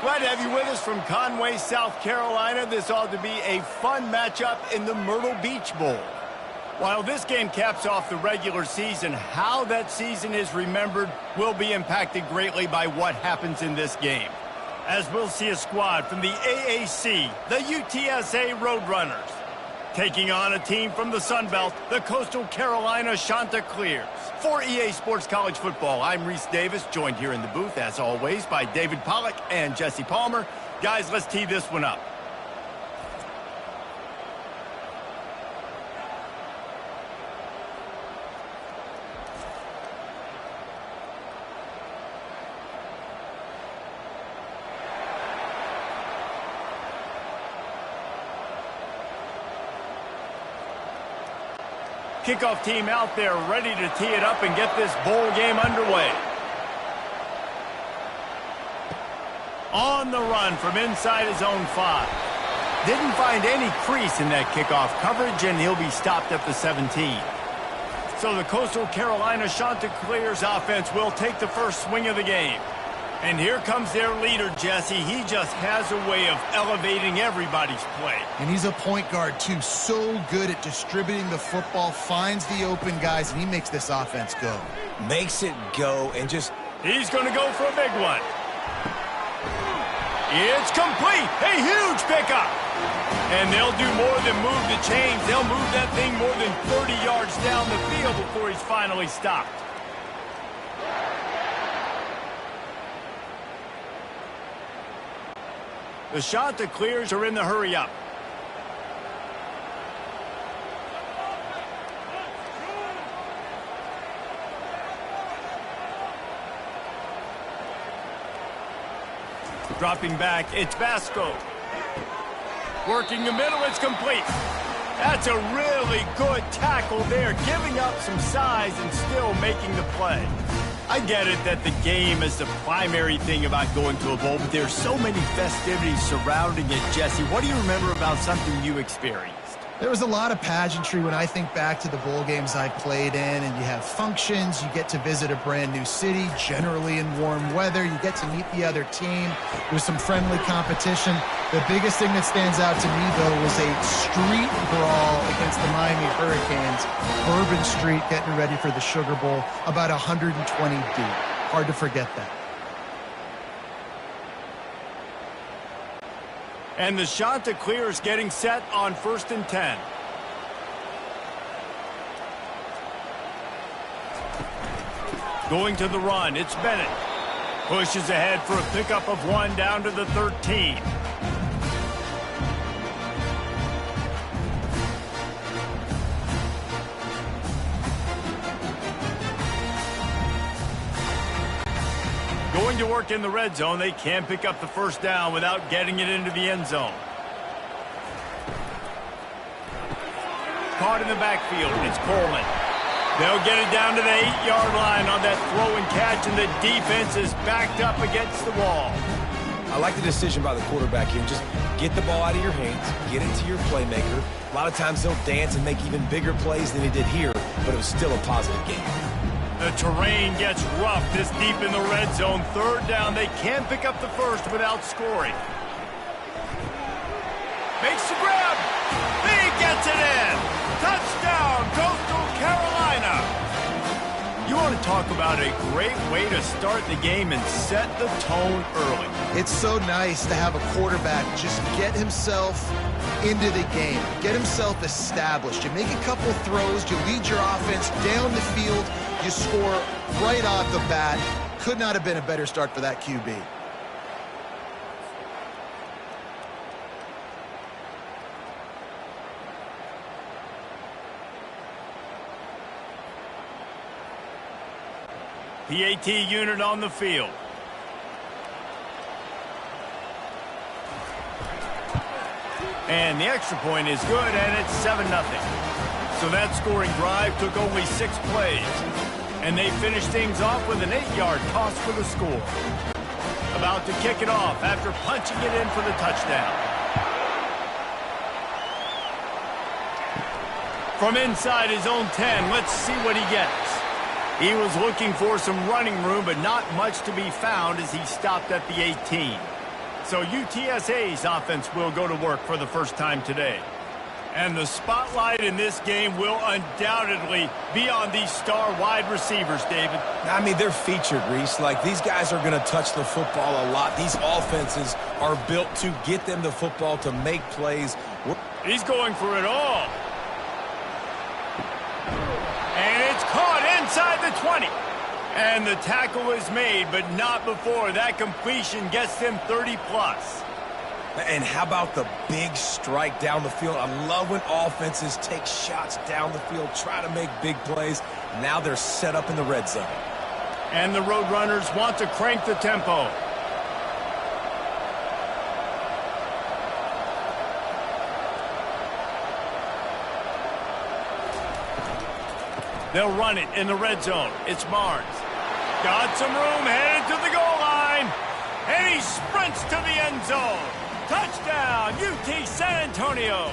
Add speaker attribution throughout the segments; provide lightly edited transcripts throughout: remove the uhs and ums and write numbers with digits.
Speaker 1: Glad to have you with us from Conway, South Carolina. This ought to be a fun matchup in the Myrtle Beach Bowl. While this game caps off the regular season, how that season is remembered will be impacted greatly by what happens in this game. As we'll see a squad from the AAC, the UTSA Roadrunners, taking on a team from the Sun Belt, the Coastal Carolina Chanticleers. For EA Sports College Football, I'm Reese Davis, joined here in the booth, as always, by David Pollack and Jesse Palmer. Guys, let's tee this one up. Kickoff team out there ready to tee it up and get this bowl game underway. On the run from inside his own 5. Didn't find any crease in that kickoff coverage, and he'll be stopped at the 17. So the Coastal Carolina Chanticleers offense will take the first swing of the game. And here comes their leader, Jesse. He just has a way of elevating everybody's play.
Speaker 2: And he's a point guard, too. So good at distributing the football, finds the open guys, and he makes this offense go.
Speaker 3: Makes it go and just...
Speaker 1: He's going to go for a big one. It's complete. A huge pickup. And they'll do more than move the chains. They'll move that thing more than 30 yards down the field before he's finally stopped. The Chanticleers are in the hurry-up. Dropping back, it's Vasco. Working the middle, it's complete. That's a really good tackle there, giving up some size and still making the play. I get it that the game is the primary thing about going to a bowl, but there's so many festivities surrounding it, Jesse. What do you remember about something you experienced?
Speaker 2: There was a lot of pageantry when I think back to the bowl games I played in, and you have functions, you get to visit a brand new city, generally in warm weather, you get to meet the other team, there's some friendly competition. The biggest thing that stands out to me, though, was a street brawl against the Miami Hurricanes. Bourbon Street getting ready for the Sugar Bowl, about 120 deep. Hard to forget that.
Speaker 1: And the Chanticleers getting set on 1st and 10. Going to the run, it's Bennett. Pushes ahead for a pickup of 1 down to the 13. Going to work in the red zone. They can pick up the first down without getting it into the end zone. Caught in the backfield. It's Coleman. They'll get it down to the 8-yard line on that throw and catch, and the defense is backed up against the wall.
Speaker 3: I like the decision by the quarterback here. Just get the ball out of your hands, get it to your playmaker. A lot of times they'll dance and make even bigger plays than he did here, but it was still a positive game.
Speaker 1: The terrain gets rough this deep in the red zone. 3rd down. They can pick up the first without scoring. Makes the grab. He gets it in. Touchdown, Coastal Carolina. You want to talk about a great way to start the game and set the tone early.
Speaker 2: It's so nice to have a quarterback just get himself into the game, get himself established. You make a couple throws, you lead your offense down the field, you score right off the bat. Could not have been a better start for that QB.
Speaker 1: PAT unit on the field. And the extra point is good, and it's 7-0. So that scoring drive took only 6 plays. And they finished things off with an 8-yard toss for the score. About to kick it off after punching it in for the touchdown. From inside his own 10, let's see what he gets. He was looking for some running room, but not much to be found as he stopped at the 18. So UTSA's offense will go to work for the first time today. And the spotlight in this game will undoubtedly be on these star wide receivers, David.
Speaker 3: I mean, they're featured, Reese. Like, these guys are going to touch the football a lot. These offenses are built to get them the football, to make plays.
Speaker 1: He's going for it all. And it's caught inside the 20. And the tackle is made, but not before that completion gets them 30+.
Speaker 3: And how about the big strike down the field? I love when offenses take shots down the field, try to make big plays. Now they're set up in the red zone.
Speaker 1: And the Roadrunners want to crank the tempo. They'll run it in the red zone. It's Barnes. Got some room, headed to the goal line. And he sprints to the end zone. Touchdown, UT San Antonio.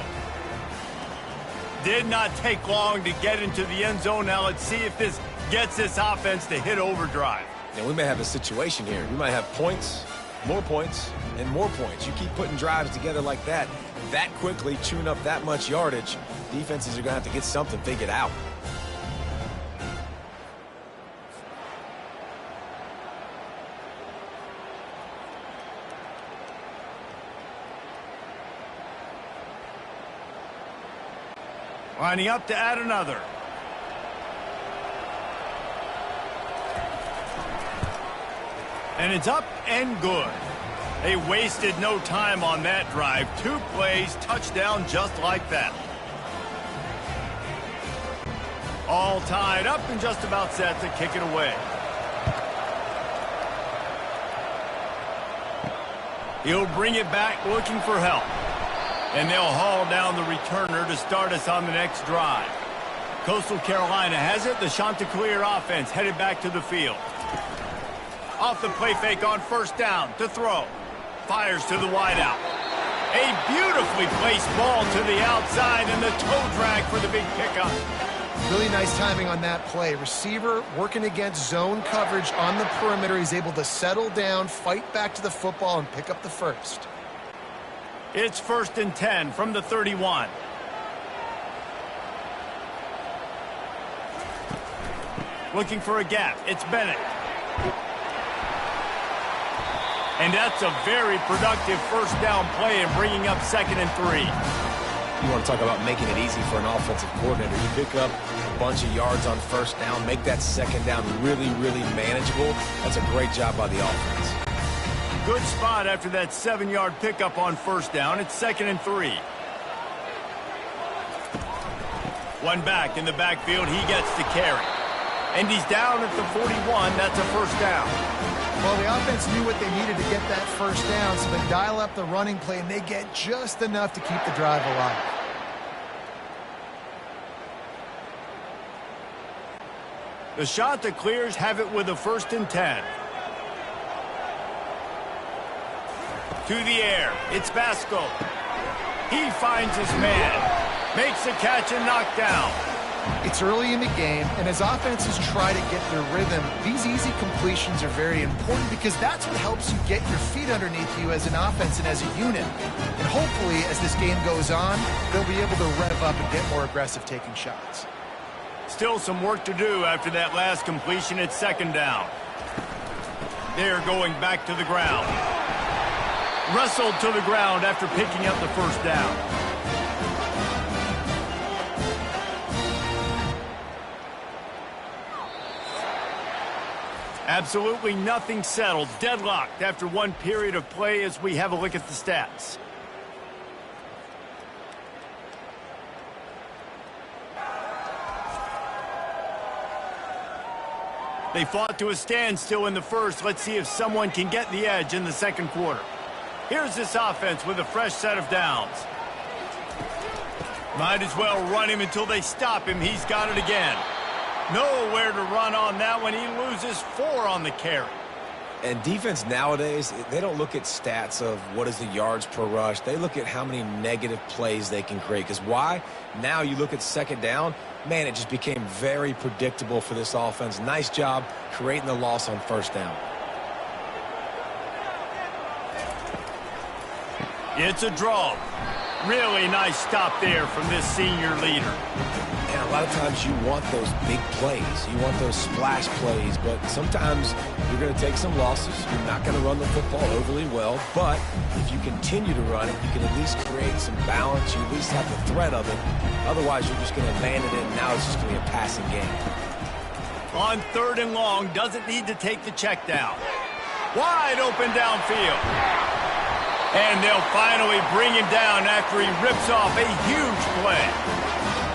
Speaker 1: Did not take long to get into the end zone. Now let's see if this gets this offense to hit overdrive.
Speaker 3: And we may have a situation here. We might have points, and more points. You keep putting drives together like that quickly, chewing up that much yardage, defenses are going to have to get something figured out.
Speaker 1: Lining up to add another. And it's up and good. They wasted no time on that drive. 2 plays, touchdown just like that. All tied up and just about set to kick it away. He'll bring it back looking for help. And they'll haul down the returner to start us on the next drive. Coastal Carolina has it. The Chanticleer offense headed back to the field. Off the play fake on first down to throw. Fires to the wideout. A beautifully placed ball to the outside and the toe drag for the big pickup.
Speaker 2: Really nice timing on that play. Receiver working against zone coverage on the perimeter. He's able to settle down, fight back to the football, and pick up the first.
Speaker 1: It's 1st and 10 from the 31. Looking for a gap. It's Bennett. And that's a very productive first down play and bringing up 2nd and 3.
Speaker 3: You want to talk about making it easy for an offensive coordinator. You pick up a bunch of yards on first down, make that second down really, really manageable. That's a great job by the offense.
Speaker 1: Good spot after that 7-yard pickup on first down. It's 2nd and 3. One back in the backfield. He gets the carry. And he's down at the 41. That's a first down.
Speaker 2: Well, the offense knew what they needed to get that first down, so they dial up the running play, and they get just enough to keep the drive alive.
Speaker 1: The Chanticleers have it with a 1st and 10. To the air. It's Vasco. He finds his man. Makes a catch and knocked down.
Speaker 2: It's early in the game, and as offenses try to get their rhythm, these easy completions are very important because that's what helps you get your feet underneath you as an offense and as a unit. And hopefully, as this game goes on, they'll be able to rev up and get more aggressive taking shots.
Speaker 1: Still some work to do after that last completion. It's 2nd down. They're going back to the ground. Wrestled to the ground after picking up the first down. Absolutely nothing settled. Deadlocked after one period of play as we have a look at the stats. They fought to a standstill in the first. Let's see if someone can get the edge in the second quarter. Here's this offense with a fresh set of downs. Might as well run him until they stop him. He's got it again. Nowhere to run on that one. He loses 4 on the carry.
Speaker 3: And defense nowadays, they don't look at stats of what is the yards per rush. They look at how many negative plays they can create. Because why? Now you look at 2nd down, man, it just became very predictable for this offense. Nice job creating the loss on first down.
Speaker 1: It's a draw. Really nice stop there from this senior leader.
Speaker 3: And a lot of times you want those big plays. You want those splash plays, but sometimes you're going to take some losses. You're not going to run the football overly well, but if you continue to run it, you can at least create some balance. You at least have the threat of it. Otherwise, you're just going to land it in, and now it's just going to be a passing game.
Speaker 1: On 3rd and long, doesn't need to take the check down. Wide open downfield. And they'll finally bring him down after he rips off a huge play.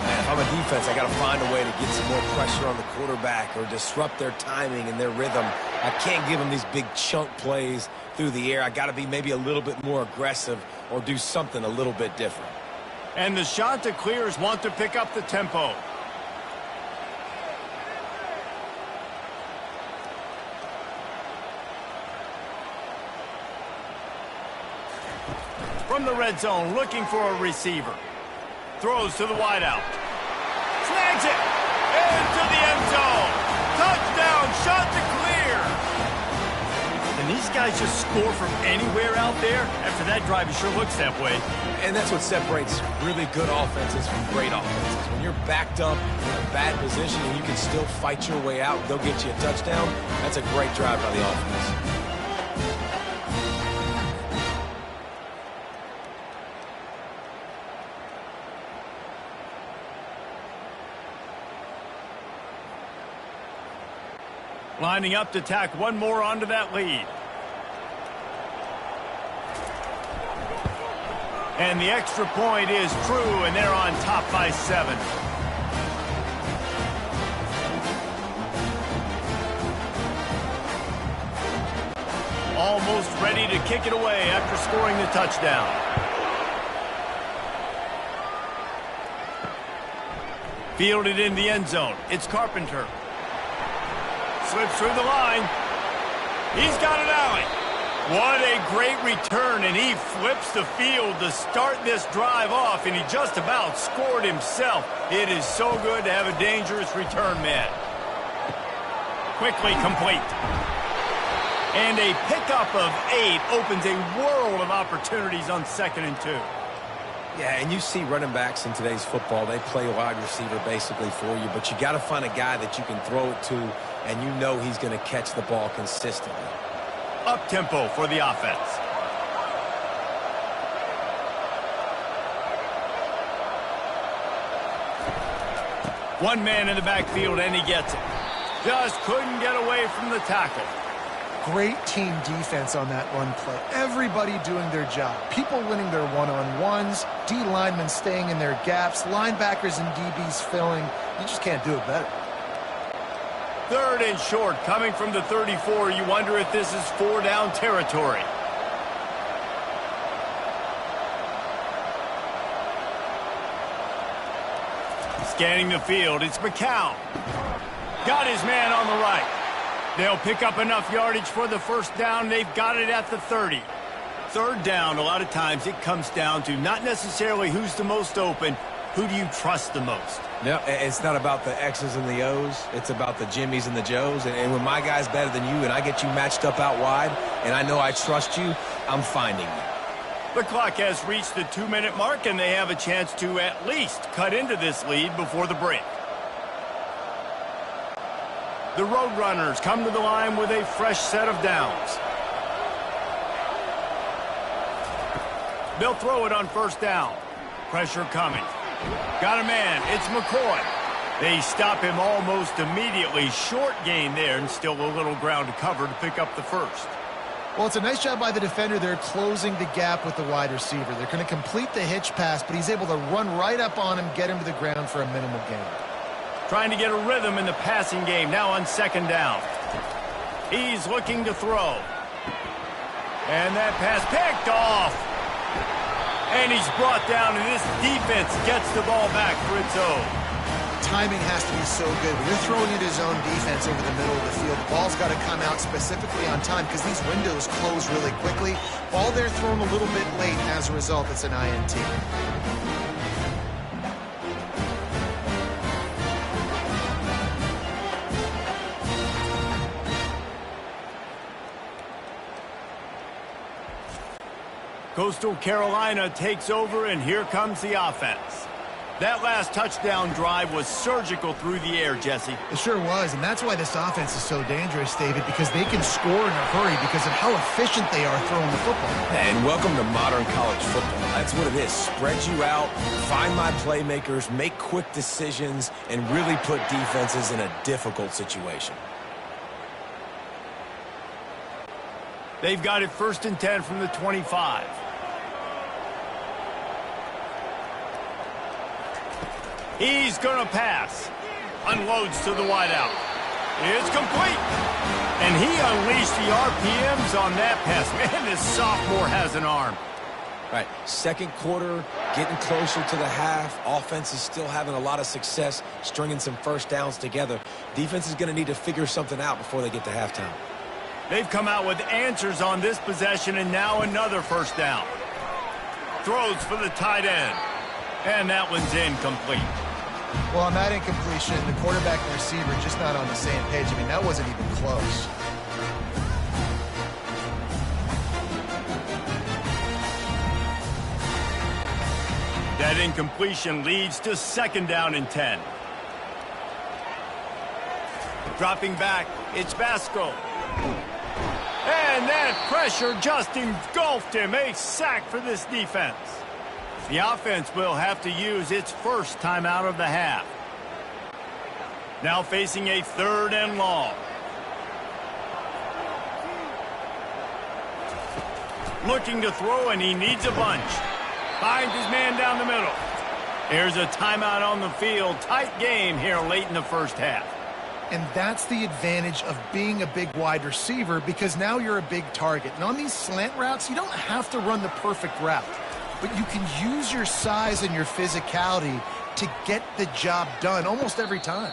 Speaker 3: Man, if I'm a defense, I got to find a way to get some more pressure on the quarterback or disrupt their timing and their rhythm. I can't give them these big chunk plays through the air. I got to be maybe a little bit more aggressive or do something a little bit different.
Speaker 1: And the Chanticleers want to pick up the tempo. From the red zone, looking for a receiver. Throws to the wideout. Snags it! Into the end zone! Touchdown, Chanticleer! And these guys just score from anywhere out there? After that drive, it sure looks that way.
Speaker 3: And that's what separates really good offenses from great offenses. When you're backed up in a bad position and you can still fight your way out and go get you a touchdown, that's a great drive by the offense.
Speaker 1: Lining up to tack one more onto that lead. And the extra point is true, and they're on top by 7. Almost ready to kick it away after scoring the touchdown. Fielded in the end zone. It's Carpenter. Slips through the line. He's got an alley. What a great return, and he flips the field to start this drive off, and he just about scored himself. It is so good to have a dangerous return man. Quickly complete. And a pickup of 8 opens a world of opportunities on 2nd and 2.
Speaker 3: Yeah, and you see running backs in today's football, they play wide receiver basically for you, but you got to find a guy that you can throw it to, and you know he's going to catch the ball consistently.
Speaker 1: Up-tempo for the offense. One man in the backfield, and he gets it. Just couldn't get away from the tackle.
Speaker 2: Great team defense on that run play. Everybody doing their job. People winning their one-on-ones, D linemen staying in their gaps, linebackers and DBs filling. You just can't do it better.
Speaker 1: 3rd and short, coming from the 34. You wonder if this is 4-down territory. Scanning the field, it's McCown. Got his man on the right. They'll pick up enough yardage for the first down. They've got it at the 30. 3rd down, a lot of times it comes down to not necessarily who's the most open, who do you trust the most?
Speaker 3: No, it's not about the X's and the O's. It's about the Jimmys and the Joes. And when my guy's better than you and I get you matched up out wide and I know I trust you, I'm finding you.
Speaker 1: The clock has reached the 2-minute mark, and they have a chance to at least cut into this lead before the break. The Roadrunners come to the line with a fresh set of downs. They'll throw it on 1st down. Pressure coming. Got a man. It's McCoy. They stop him almost immediately. Short gain there, and still a little ground to cover to pick up the 1st.
Speaker 2: Well, it's a nice job by the defender. They're closing the gap with the wide receiver. They're going to complete the hitch pass, but he's able to run right up on him, get him to the ground for a minimal gain.
Speaker 1: Trying to get a rhythm in the passing game, now on 2nd down. He's looking to throw. And that pass picked off. And he's brought down, and this defense gets the ball back for its own.
Speaker 2: Timing has to be so good. When you're throwing into zone defense over the middle of the field, the ball's got to come out specifically on time because these windows close really quickly. Ball there thrown a little bit late. As a result, it's an INT.
Speaker 1: Coastal Carolina takes over, and here comes the offense. That last touchdown drive was surgical through the air, Jesse.
Speaker 2: It sure was, and that's why this offense is so dangerous, David, because they can score in a hurry because of how efficient they are throwing the football.
Speaker 3: And welcome to modern college football. That's what it is. Spread you out, find my playmakers, make quick decisions, and really put defenses in a difficult situation.
Speaker 1: They've got it 1st and 10 from the 25. He's going to pass. Unloads to the wideout. It's complete. And he unleashed the RPMs on that pass. Man, this sophomore has an arm.
Speaker 3: All right, second quarter, getting closer to the half. Offense is still having a lot of success stringing some first downs together. Defense is going to need to figure something out before they get to halftime.
Speaker 1: They've come out with answers on this possession, and now another first down. Throws for the tight end. And that one's incomplete.
Speaker 2: Well, on that incompletion, the quarterback and receiver just not on the same page. I mean, that wasn't even close.
Speaker 1: That incompletion leads to 2nd down and 10. Dropping back, it's Vasco. And that pressure just engulfed him. A sack for this defense. The offense will have to use its first timeout of the half. Now facing a 3rd and long. Looking to throw, and he needs a bunch. Finds his man down the middle. There's a timeout on the field. Tight game here late in the first half.
Speaker 2: And that's the advantage of being a big wide receiver, because now you're a big target. And on these slant routes, you don't have to run the perfect route, but you can use your size and your physicality to get the job done almost every time.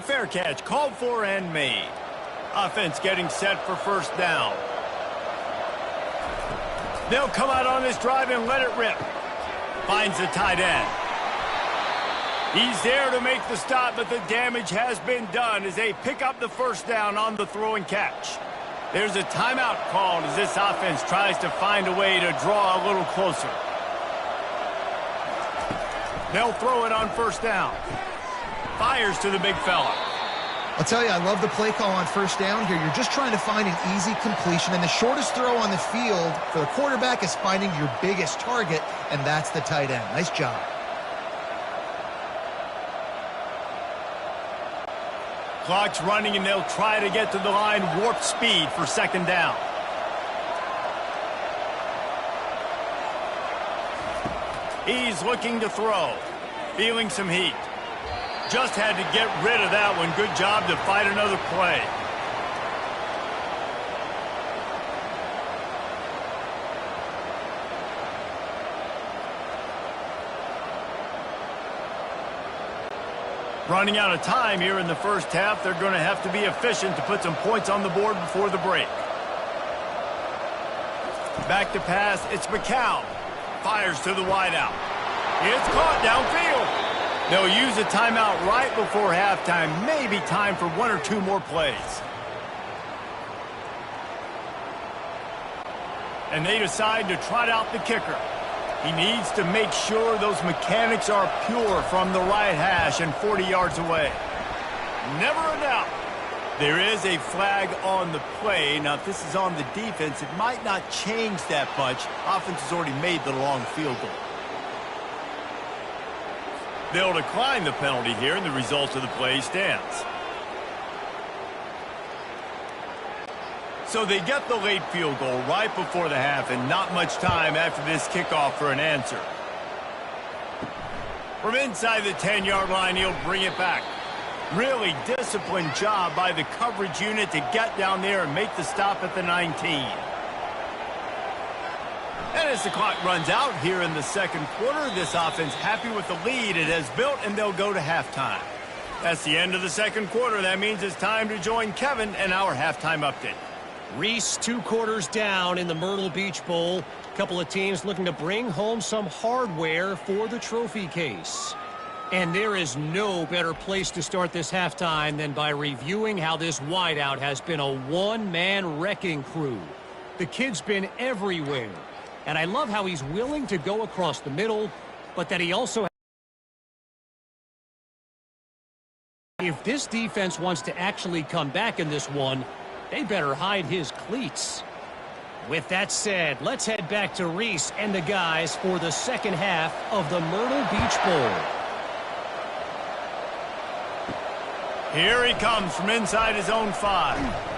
Speaker 1: Fair catch, called for and made. Offense getting set for 1st down. They'll come out on this drive and let it rip. Finds the tight end. He's there to make the stop, but the damage has been done as they pick up the 1st down on the throw and catch. There's a timeout called as this offense tries to find a way to draw a little closer. They'll throw it on 1st down. Fires to the big fella.
Speaker 2: I'll tell you, I love the play call on 1st down here. You're just trying to find an easy completion, and the shortest throw on the field for the quarterback is finding your biggest target, and that's the tight end. Nice job.
Speaker 1: Clock's running, and they'll try to get to the line warp speed for 2nd down. He's looking to throw. Feeling some heat. Just had to get rid of that one. Good job to fight another play. Running out of time here in the first half. They're going to have to be efficient to put some points on the board before the break. Back to pass. It's McCown. Fires to the wideout. It's caught downfield. They'll use a timeout right before halftime. Maybe time for 1 or 2 more plays. And they decide to trot out the kicker. He needs to make sure those mechanics are pure from the right hash and 40 yards away. Never a doubt. There is a flag on the play. Now, if this is on the defense, it might not change that much. Offense has already made the long field goal. They'll decline the penalty here, and the result of the play stands. So they get the late field goal right before the half, and not much time after this kickoff for an answer. From inside the 10-yard line, he'll bring it back. Really disciplined job by the coverage unit to get down there and make the stop at the 19. And as the clock runs out here in the second quarter, this offense happy with the lead it has built, and they'll go to halftime. That's the end of the second quarter. That means it's time to join Kevin and our halftime update.
Speaker 4: Reese, 2 quarters down in the Myrtle Beach Bowl. A couple of teams looking to bring home some hardware for the trophy case. And there is no better place to start this halftime than by reviewing how this wideout has been a one-man wrecking crew. The kid's been everywhere. And I love how he's willing to go across the middle, but that he also... If this defense wants to actually come back in this one, they better hide his cleats. With that said, let's head back to Reese and the guys for the second half of the Myrtle Beach Bowl.
Speaker 1: Here he comes from inside his own 5.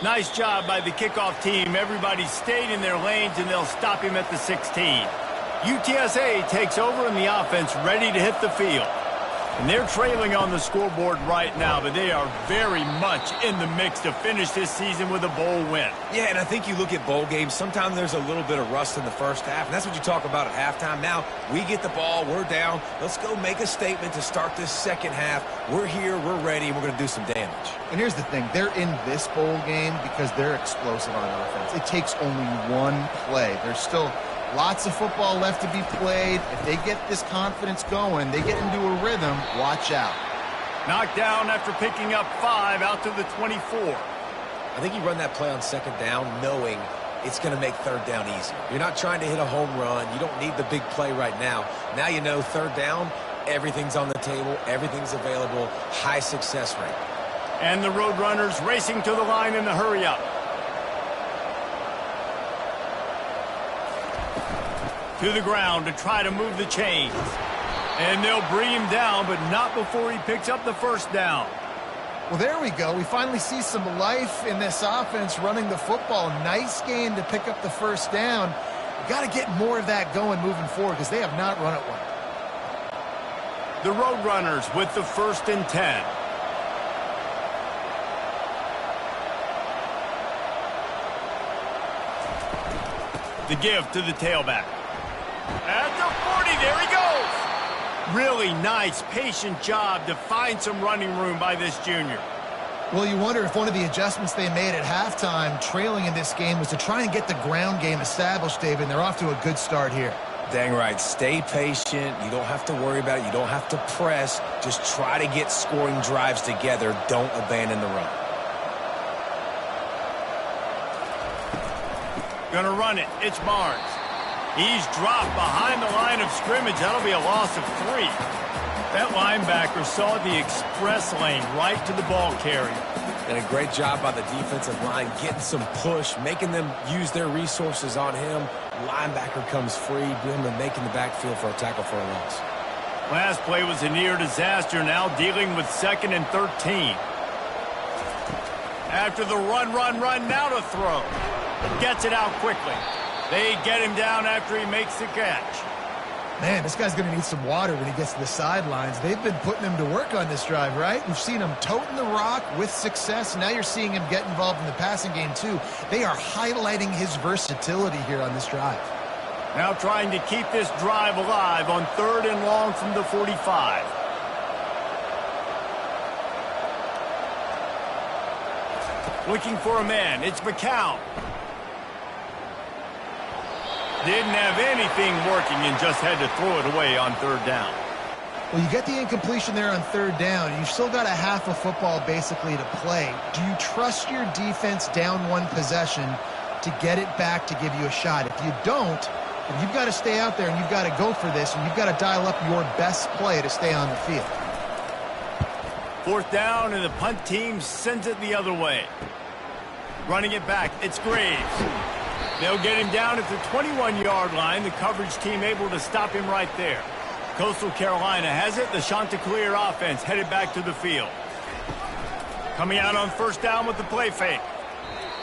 Speaker 1: Nice job by the kickoff team. Everybody stayed in their lanes, and they'll stop him at the 16. UTSA takes over in the offense, ready to hit the field. And they're trailing on the scoreboard right now, but they are very much in the mix to finish this season with a bowl win.
Speaker 3: Yeah, and I think you look at bowl games, sometimes there's a little bit of rust in the first half, and that's what you talk about at halftime. Now, we get the ball, we're down. Let's go make a statement to start this second half. We're here, we're ready, and we're going to do some damage.
Speaker 2: And here's the thing. They're in this bowl game because they're explosive on offense. It takes only one play. There's still lots of football left to be played. If they get this confidence going, they get into a rhythm, watch out.
Speaker 1: Knocked down after picking up 5 out to the 24.
Speaker 3: I think you run that play on second down knowing it's going to make third down easier. You're not trying to hit a home run. You don't need the big play right now. Now you know third down, everything's on the table, everything's available, high success rate.
Speaker 1: And the Roadrunners racing to the line in the hurry-up. To the ground to try to move the chains. And they'll bring him down, but not before he picks up the first down.
Speaker 2: Well, there we go. We finally see some life in this offense running the football. Nice gain to pick up the first down. We've got to get more of that going moving forward because they have not run it well.
Speaker 1: The Roadrunners with the 1st and 10. The give to the tailback. At the 40, there he goes. Really nice, patient job to find some running room by this junior.
Speaker 2: Well, you wonder if one of the adjustments they made at halftime, trailing in this game, was to try and get the ground game established, David, and they're off to a good start here.
Speaker 3: Dang right. Stay patient. You don't have to worry about it. You don't have to press. Just try to get scoring drives together. Don't abandon the run.
Speaker 1: Gonna run it. It's Barnes. He's dropped behind the line of scrimmage. That'll be a loss of 3. That linebacker saw the express lane right to the ball carrier.
Speaker 3: And a great job by the defensive line, getting some push, making them use their resources on him. Linebacker comes free, boom, and making the backfield for a tackle for a loss.
Speaker 1: Last play was a near disaster, now dealing with 2nd and 13. After the run, now to throw. Gets it out quickly. They get him down after he makes the catch.
Speaker 2: Man, this guy's going to need some water when he gets to the sidelines. They've been putting him to work on this drive, right? We've seen him toting the rock with success. Now you're seeing him get involved in the passing game, too. They are highlighting his versatility here on this drive.
Speaker 1: Now trying to keep this drive alive on 3rd and long from the 45. Looking for a man. It's McCown. Didn't have anything working and just had to throw it away on 3rd down.
Speaker 2: Well, you get the incompletion there on 3rd down. You've still got a half of football basically to play. Do you trust your defense down 1 possession to get it back to give you a shot? If you don't, then you've got to stay out there and you've got to go for this, and you've got to dial up your best play to stay on the field.
Speaker 1: 4th down, and the punt team sends it the other way. Running it back, it's Graves. They'll get him down at the 21-yard line. The coverage team able to stop him right there. Coastal Carolina has it. The Chanticleer offense headed back to the field. Coming out on 1st down with the play fake.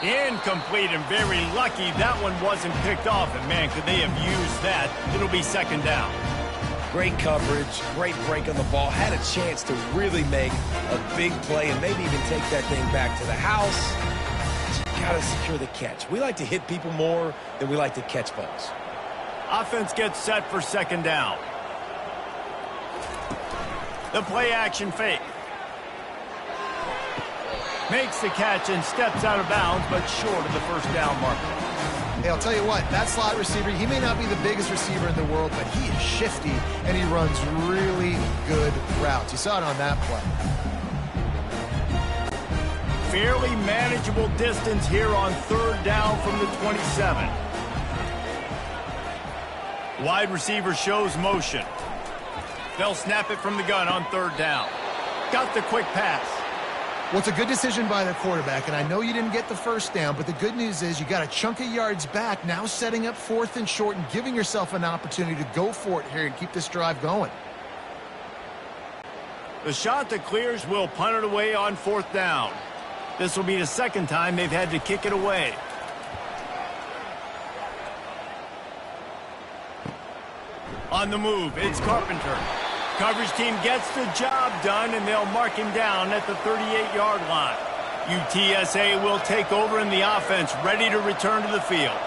Speaker 1: Incomplete, and very lucky that one wasn't picked off. And, man, could they have used that? It'll be 2nd down.
Speaker 3: Great coverage, great break on the ball. Had a chance to really make a big play and maybe even take that thing back to the house. Got to secure the catch. We like to hit people more than we like to catch balls.
Speaker 1: Offense gets set for 2nd down. The play action fake. Makes the catch and steps out of bounds, but short of the 1st down marker.
Speaker 2: Hey, I'll tell you what, that slot receiver, he may not be the biggest receiver in the world, but he is shifty, and he runs really good routes. You saw it on that play.
Speaker 1: Fairly manageable distance here on 3rd down from the 27. Wide receiver shows motion. They'll snap it from the gun on 3rd down. Got the quick pass.
Speaker 2: Well, it's a good decision by the quarterback, and I know you didn't get the 1st down, but the good news is you got a chunk of yards back, now setting up 4th and short and giving yourself an opportunity to go for it here and keep this drive going.
Speaker 1: The Chanticleers will punt it away on 4th down. This will be the 2nd time they've had to kick it away. On the move, it's Carpenter. Coverage team gets the job done, and they'll mark him down at the 38-yard line. UTSA will take over in the offense, ready to return to the field.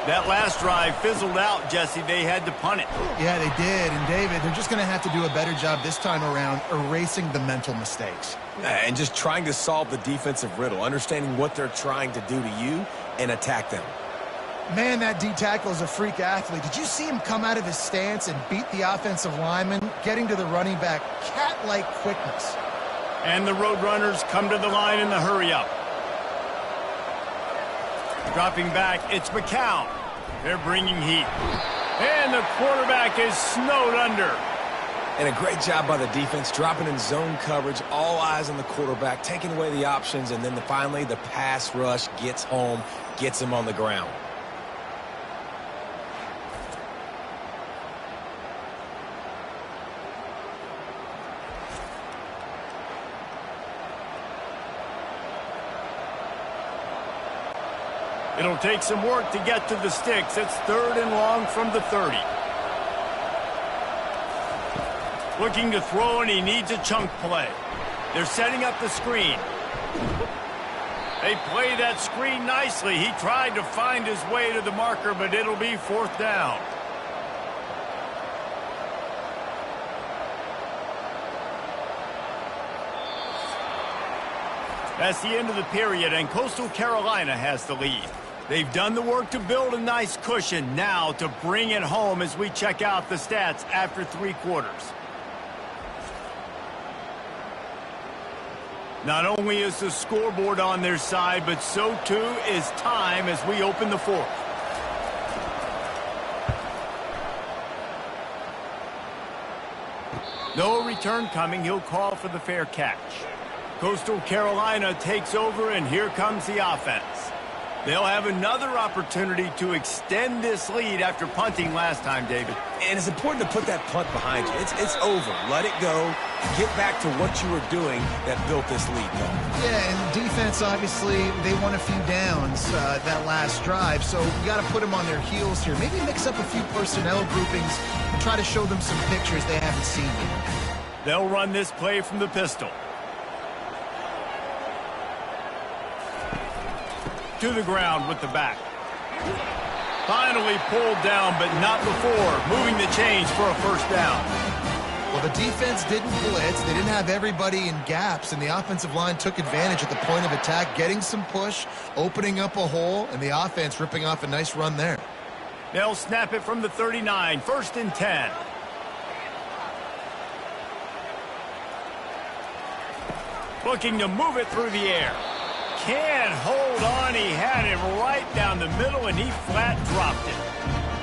Speaker 1: That last drive fizzled out, Jesse. They had to punt it.
Speaker 2: Yeah, they did. And, David, they're just going to have to do a better job this time around erasing the mental mistakes.
Speaker 3: And just trying to solve the defensive riddle, understanding what they're trying to do to you and attack them.
Speaker 2: Man, that D-tackle is a freak athlete. Did you see him come out of his stance and beat the offensive lineman, getting to the running back? Cat-like quickness.
Speaker 1: And the Roadrunners come to the line in the hurry-up. Dropping back, it's McCown. They're bringing heat. And the quarterback is snowed under.
Speaker 3: And a great job by the defense, dropping in zone coverage, all eyes on the quarterback, taking away the options, and then finally the pass rush gets home, gets him on the ground.
Speaker 1: It'll take some work to get to the sticks. It's 3rd and long from the 30. Looking to throw, and he needs a chunk play. They're setting up the screen. They play that screen nicely. He tried to find his way to the marker, but it'll be 4th down. That's the end of the period, and Coastal Carolina has the lead. They've done the work to build a nice cushion, now to bring it home as we check out the stats after 3 quarters. Not only is the scoreboard on their side, but so too is time as we open the 4th. No return coming. He'll call for the fair catch. Coastal Carolina takes over, and here comes the offense. They'll have another opportunity to extend this lead after punting last time, David.
Speaker 3: And it's important to put that punt behind you. It's over. Let it go. Get back to what you were doing that built this lead going.
Speaker 2: Yeah, and defense, obviously, they won a few downs that last drive, so you got to put them on their heels here. Maybe mix up a few personnel groupings and try to show them some pictures they haven't seen yet.
Speaker 1: They'll run this play from the pistol. To the ground with the back. Finally pulled down, but not before moving the chains for a 1st down.
Speaker 2: Well, the defense didn't blitz. They didn't have everybody in gaps, and the offensive line took advantage at the point of attack, getting some push, opening up a hole, and the offense ripping off a nice run there.
Speaker 1: They'll snap it from the 39, 1st and 10. Looking to move it through the air. Can't hold on. He had it right down the middle, and he flat dropped it.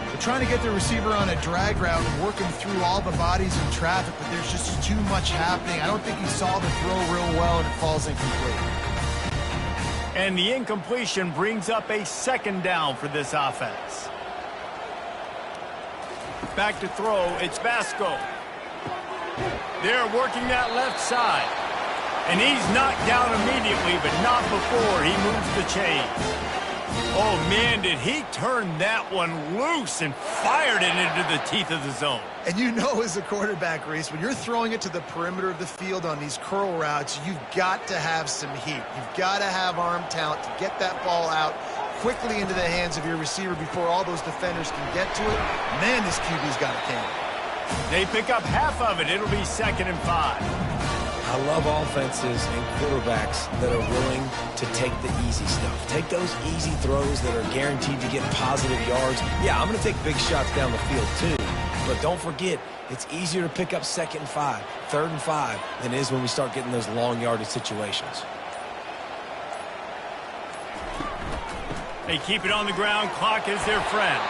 Speaker 2: They're trying to get the receiver on a drag route and working through all the bodies in traffic, but there's just too much happening. I don't think he saw the throw real well, and it falls incomplete.
Speaker 1: And the incompletion brings up a 2nd down for this offense. Back to throw, it's Vasco. They're working that left side. And he's knocked down immediately, but not before he moves the chains. Oh, man, did he turn that one loose and fired it into the teeth of the zone.
Speaker 2: And you know, as a quarterback, Reese, when you're throwing it to the perimeter of the field on these curl routes, you've got to have some heat. You've got to have arm talent to get that ball out quickly into the hands of your receiver before all those defenders can get to it. Man, this QB's got a cannon.
Speaker 1: They pick up half of it. It'll be 2nd and 5.
Speaker 3: I love offenses and quarterbacks that are willing to take the easy stuff. Take those easy throws that are guaranteed to get positive yards. Yeah, I'm going to take big shots down the field too. But don't forget, it's easier to pick up 2nd and 5, 3rd and 5 than it is when we start getting those long yardage situations.
Speaker 1: They keep it on the ground. Clock is their friend.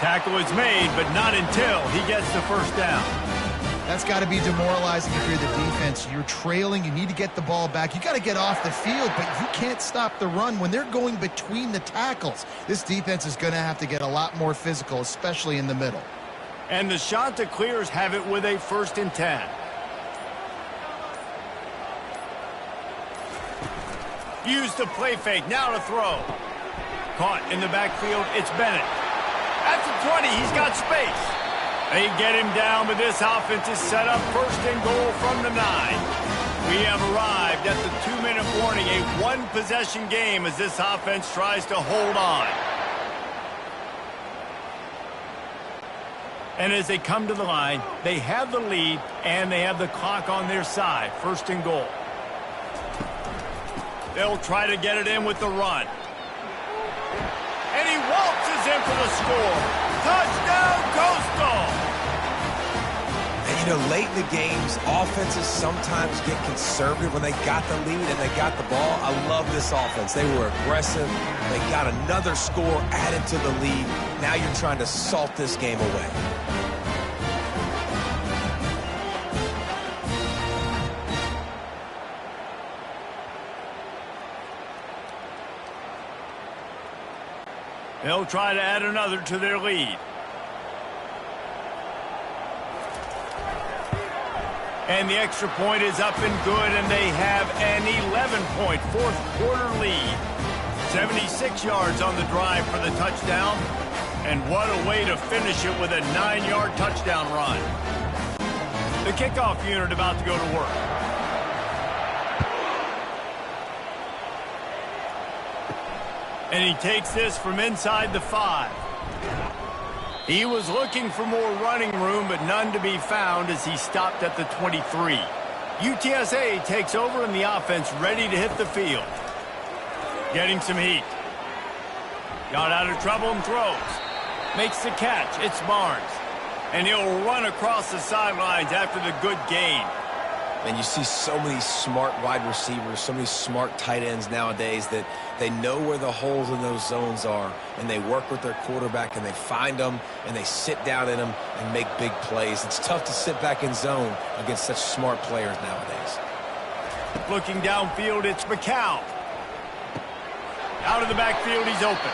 Speaker 1: Tackle is made, but not until he gets the first down.
Speaker 2: That's got to be demoralizing if you're the defense. You're trailing. You need to get the ball back. You got to get off the field, but you can't stop the run when they're going between the tackles. This defense is going to have to get a lot more physical, especially in the middle.
Speaker 1: And the Chanticleers have it with a 1st and 10. Use the play fake. Now to throw. Caught in the backfield. It's Bennett. At the 20, he's got space. They get him down, but this offense is set up 1st and goal from the 9. We have arrived at the 2-minute warning, a one-possession game as this offense tries to hold on. And as they come to the line, they have the lead and they have the clock on their side. 1st and goal. They'll try to get it in with the run. And he waltzes in for the score. Touchdown, Coastal!
Speaker 3: And, you know, late in the games, offenses sometimes get conservative when they got the lead and they got the ball. I love this offense. They were aggressive. They got another score added to the lead. Now you're trying to salt this game away.
Speaker 1: They'll try to add another to their lead. And the extra point is up and good, and they have an 11-point fourth-quarter lead. 76 yards on the drive for the touchdown. And what a way to finish it with a 9-yard touchdown run. The kickoff unit about to go to work. And he takes this from inside the 5. He was looking for more running room, but none to be found as he stopped at the 23. UTSA takes over and the offense ready to hit the field. Getting some heat. Got out of trouble and throws. Makes the catch. It's Barnes. And he'll run across the sidelines after the good gain.
Speaker 3: And you see so many smart wide receivers, so many smart tight ends nowadays that they know where the holes in those zones are, and they work with their quarterback, and they find them, and they sit down in them and make big plays. It's tough to sit back in zone against such smart players nowadays.
Speaker 1: Looking downfield, it's McCown. Out of the backfield, he's open.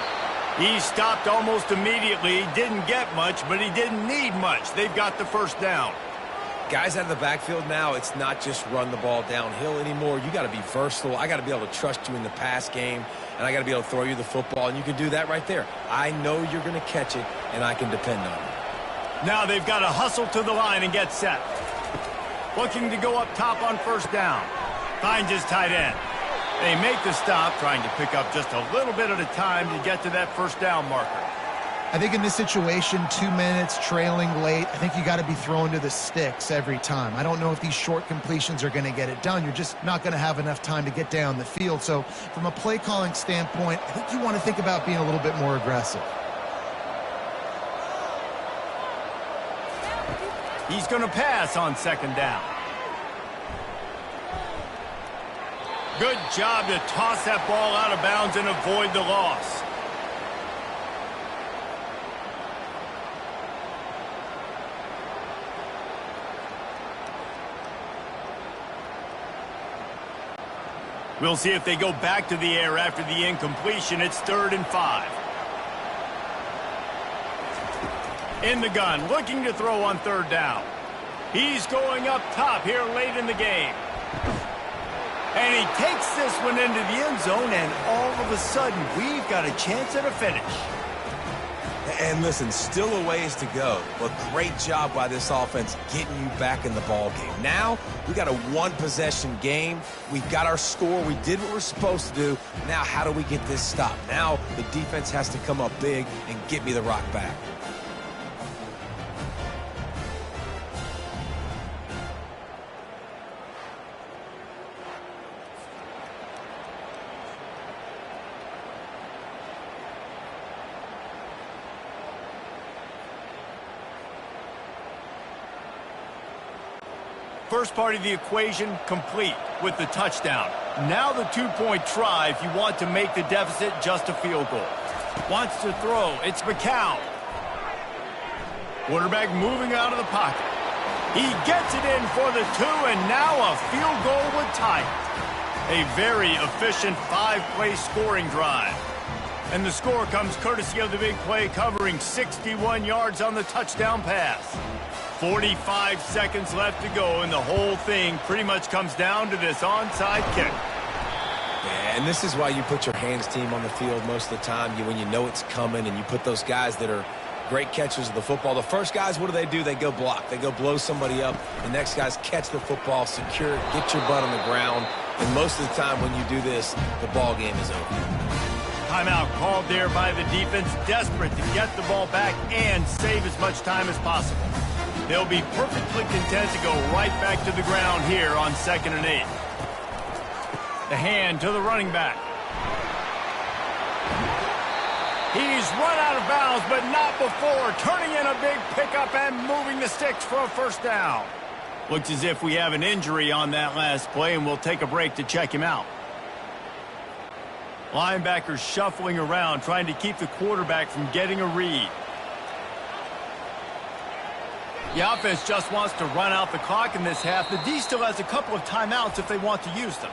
Speaker 1: He stopped almost immediately. He didn't get much, but he didn't need much. They've got the first down.
Speaker 3: Guys out of the backfield now, it's not just run the ball downhill anymore. You got to be versatile. I got to be able to trust you in the pass game, and I got to be able to throw you the football, and you can do that right there. I know you're going to catch it, and I can depend on it.
Speaker 1: Now they've got to hustle to the line and get set. Looking to go up top on first down. Finds his tight end. They make the stop, trying to pick up just a little bit at a time to get to that first down marker.
Speaker 2: I think in this situation, 2 minutes, trailing late, I think you got to be throwing to the sticks every time. I don't know if these short completions are going to get it done. You're just not going to have enough time to get down the field. So from a play calling standpoint, I think you want to think about being a little bit more aggressive.
Speaker 1: He's going to pass on second down. Good job to toss that ball out of bounds and avoid the loss. We'll see if they go back to the air after the incompletion. It's 3rd and 5. In the gun, looking to throw on 3rd down. He's going up top here late in the game. And he takes this one into the end zone, and all of a sudden, we've got a chance at a finish.
Speaker 3: And listen, still a ways to go, but great job by this offense getting you back in the ball game. Now, we got a one-possession game. We've got our score. We did what we're supposed to do. Now, how do we get this stopped? Now, the defense has to come up big and get me the rock back.
Speaker 1: First part of the equation complete with the touchdown. Now the 2-point try if you want to make the deficit just a field goal. Wants to throw. It's McCown. Quarterback moving out of the pocket. He gets it in for the 2, and now a field goal would tie it. A very efficient 5-play scoring drive. And the score comes courtesy of the big play, covering 61 yards on the touchdown pass. 45 seconds left to go, and the whole thing pretty much comes down to this onside kick.
Speaker 3: Yeah, and this is why you put your hands team on the field most of the time, when you know it's coming, and you put those guys that are great catchers of the football. The first guys, what do? They go block. They go blow somebody up. The next guys catch the football, secure it, get your butt on the ground. And most of the time when you do this, the ball game is over.
Speaker 1: Timeout called there by the defense, desperate to get the ball back and save as much time as possible. They'll be perfectly content to go right back to the ground here on 2nd and 8. The hand to the running back. He's run out of bounds, but not before turning in a big pickup and moving the sticks for a first down. Looks as if we have an injury on that last play, and we'll take a break to check him out. Linebackers shuffling around, trying to keep the quarterback from getting a read. The offense just wants to run out the clock in this half. The D still has a couple of timeouts if they want to use them.